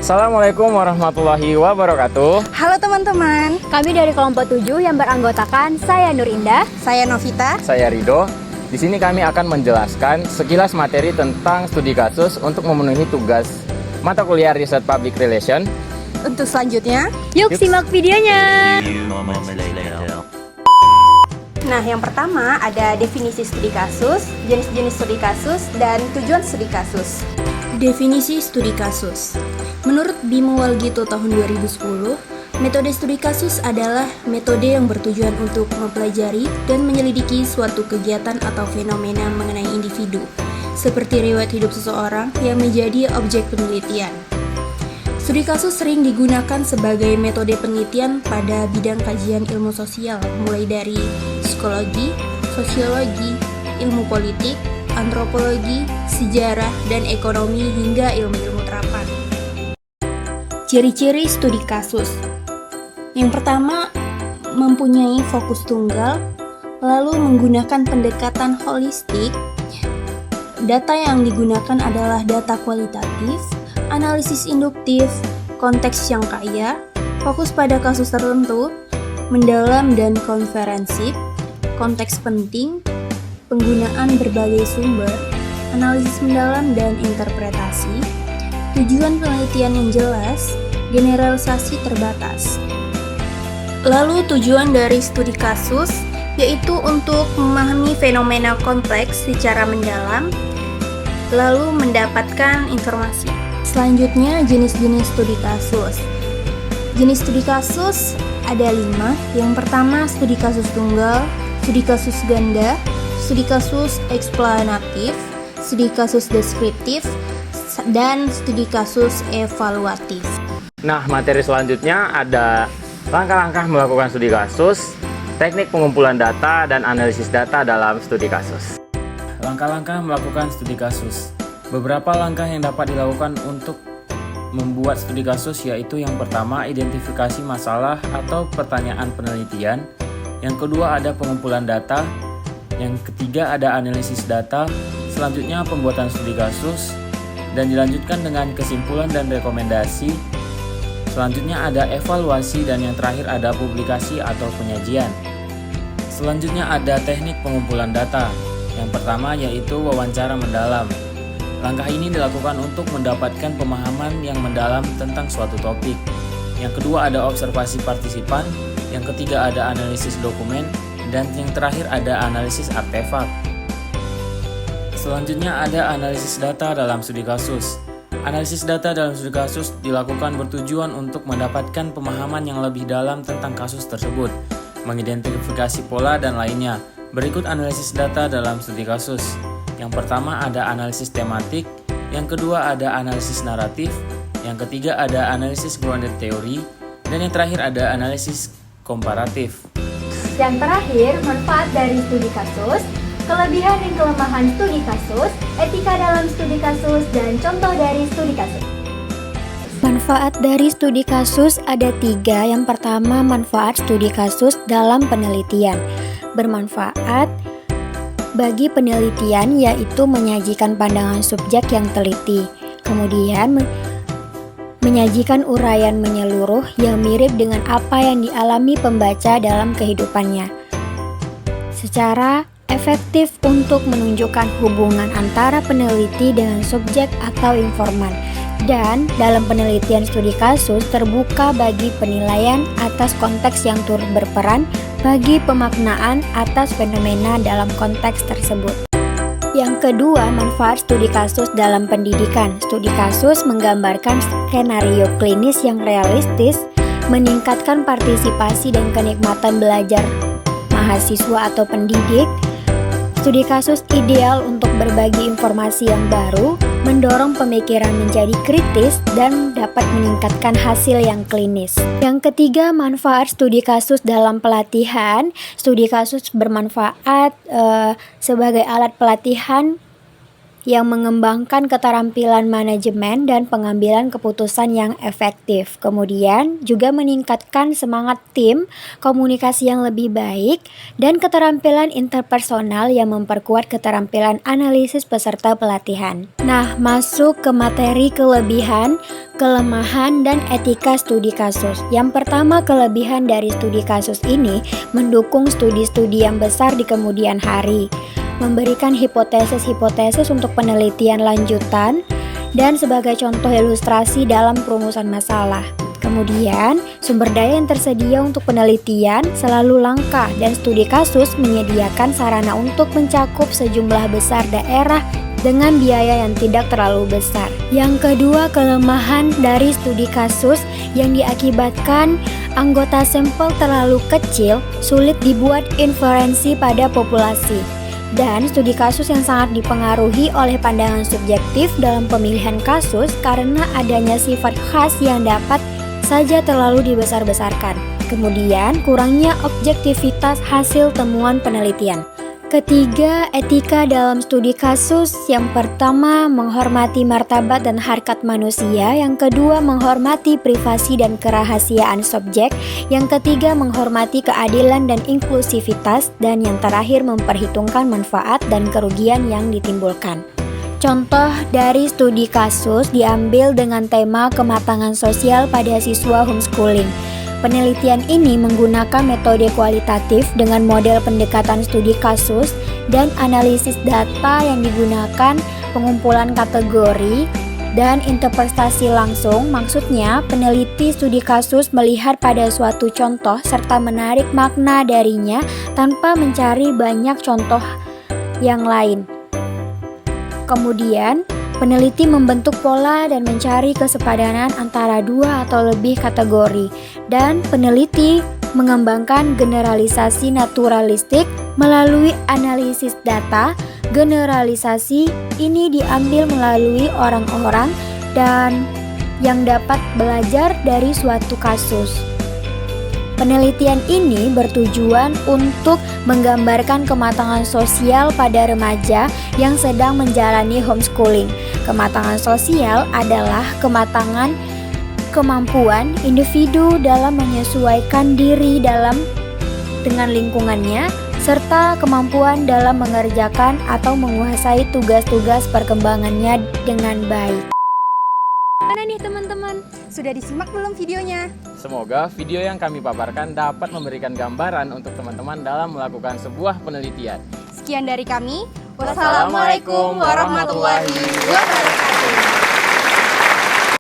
Assalamualaikum warahmatullahi wabarakatuh. Halo teman-teman, Kami dari kelompok 7 yang beranggotakan saya Nur Indah. saya Novita. Saya Rido. Di sini kami akan menjelaskan sekilas materi tentang studi kasus untuk memenuhi tugas mata kuliah Riset Public Relation. Untuk selanjutnya, Yuk simak videonya. nah yang pertama ada definisi studi kasus, jenis-jenis studi kasus, dan tujuan studi kasus. Definisi studi kasus. Menurut Bimo Walgito tahun 2010, metode studi kasus adalah metode yang bertujuan untuk mempelajari dan menyelidiki suatu kegiatan atau fenomena mengenai individu, seperti riwayat hidup seseorang yang menjadi objek penelitian. Studi kasus sering digunakan sebagai metode penelitian pada bidang kajian ilmu sosial, mulai dari psikologi, sosiologi, ilmu politik, antropologi, sejarah, dan ekonomi hingga ilmu-ilmu terapan. Ciri-ciri studi kasus. Yang pertama, mempunyai fokus tunggal, lalu menggunakan pendekatan holistik. Data yang digunakan adalah data kualitatif, analisis induktif, konteks yang kaya, fokus pada kasus tertentu, mendalam dan konferensif, konteks penting, penggunaan berbagai sumber, analisis mendalam dan interpretasi, tujuan penelitian yang jelas, generalisasi terbatas. Lalu tujuan dari studi kasus yaitu untuk memahami fenomena kompleks secara mendalam, lalu mendapatkan informasi. Selanjutnya, jenis-jenis studi kasus. Jenis studi kasus ada 5. Yang pertama, studi kasus tunggal, studi kasus ganda, studi kasus eksplanatif, studi kasus deskriptif, dan studi kasus evaluatif. Nah, materi selanjutnya ada langkah-langkah melakukan studi kasus, teknik pengumpulan data, dan analisis data dalam studi kasus. Langkah-langkah melakukan studi kasus. Beberapa langkah yang dapat dilakukan untuk membuat studi kasus yaitu yang pertama, identifikasi masalah atau pertanyaan penelitian. Yang kedua, ada pengumpulan data. Yang ketiga, ada analisis data. Selanjutnya, pembuatan studi kasus. Dan dilanjutkan dengan kesimpulan dan rekomendasi. Selanjutnya ada evaluasi, dan yang terakhir ada publikasi atau penyajian. Selanjutnya ada teknik pengumpulan data. Yang pertama yaitu wawancara mendalam. Langkah ini dilakukan untuk mendapatkan pemahaman yang mendalam tentang suatu topik. Yang kedua ada observasi partisipan. Yang ketiga ada analisis dokumen. Dan yang terakhir ada analisis artefak. Selanjutnya ada analisis data dalam studi kasus. Analisis data dalam studi kasus dilakukan bertujuan untuk mendapatkan pemahaman yang lebih dalam tentang kasus tersebut, mengidentifikasi pola dan lainnya. Berikut analisis data dalam studi kasus. Yang pertama ada analisis tematik, yang kedua ada analisis naratif, yang ketiga ada analisis grounded theory, dan yang terakhir ada analisis komparatif. Yang terakhir, manfaat dari studi kasus, kelebihan dan kelemahan studi kasus, etika dalam studi kasus, dan contoh dari studi kasus. Manfaat dari studi kasus ada 3. Yang pertama, manfaat studi kasus dalam penelitian. Bermanfaat bagi penelitian yaitu menyajikan pandangan subjek yang teliti. Kemudian menyajikan uraian menyeluruh yang mirip dengan apa yang dialami pembaca dalam kehidupannya. Secara efektif untuk menunjukkan hubungan antara peneliti dengan subjek atau informan. Dan dalam penelitian studi kasus terbuka bagi penilaian atas konteks yang turut berperan bagi pemaknaan atas fenomena dalam konteks tersebut. Yang kedua, manfaat studi kasus dalam pendidikan. Studi kasus menggambarkan skenario klinis yang realistis, meningkatkan partisipasi dan kenikmatan belajar mahasiswa atau pendidik. Studi kasus ideal untuk berbagi informasi yang baru, mendorong pemikiran menjadi kritis, dan dapat meningkatkan hasil yang klinis. Yang ketiga, manfaat studi kasus dalam pelatihan. Studi kasus bermanfaat sebagai alat pelatihan yang mengembangkan keterampilan manajemen dan pengambilan keputusan yang efektif. Kemudian juga meningkatkan semangat tim, komunikasi yang lebih baik, dan keterampilan interpersonal yang memperkuat keterampilan analisis peserta pelatihan. Nah, masuk ke materi kelebihan, kelemahan, dan etika studi kasus. Yang pertama, kelebihan dari studi kasus ini mendukung studi-studi yang besar di kemudian hari, memberikan hipotesis-hipotesis untuk penelitian lanjutan, dan sebagai contoh ilustrasi dalam perumusan masalah. Kemudian, sumber daya yang tersedia untuk penelitian selalu langka dan studi kasus menyediakan sarana untuk mencakup sejumlah besar daerah dengan biaya yang tidak terlalu besar. Yang kedua, kelemahan dari studi kasus yang diakibatkan anggota sampel terlalu kecil, sulit dibuat inferensi pada populasi. Dan studi kasus yang sangat dipengaruhi oleh pandangan subjektif dalam pemilihan kasus karena adanya sifat khas yang dapat saja terlalu dibesar-besarkan. Kemudian, kurangnya objektivitas hasil temuan penelitian. Ketiga, etika dalam studi kasus. Yang pertama, menghormati martabat dan harkat manusia. Yang kedua, menghormati privasi dan kerahasiaan subjek. Yang ketiga, menghormati keadilan dan inklusivitas. Dan yang terakhir, memperhitungkan manfaat dan kerugian yang ditimbulkan. Contoh dari studi kasus diambil dengan tema kematangan sosial pada siswa homeschooling. Penelitian ini menggunakan metode kualitatif dengan model pendekatan studi kasus dan analisis data yang digunakan pengumpulan kategori dan interpretasi langsung. Maksudnya, peneliti studi kasus melihat pada suatu contoh serta menarik makna darinya tanpa mencari banyak contoh yang lain. Kemudian, peneliti membentuk pola dan mencari kesepadanan antara dua atau lebih kategori. Dan peneliti mengembangkan generalisasi naturalistik melalui analisis data. Generalisasi ini diambil melalui orang-orang dan yang dapat belajar dari suatu kasus. Penelitian ini bertujuan untuk menggambarkan kematangan sosial pada remaja yang sedang menjalani homeschooling. Kematangan sosial adalah kemampuan individu dalam menyesuaikan diri dengan lingkungannya, serta kemampuan dalam mengerjakan atau menguasai tugas-tugas perkembangannya dengan baik. Mana nih teman-teman? Sudah disimak belum videonya? Semoga video yang kami paparkan dapat memberikan gambaran untuk teman-teman dalam melakukan sebuah penelitian. Sekian dari kami. Wassalamualaikum warahmatullahi wabarakatuh.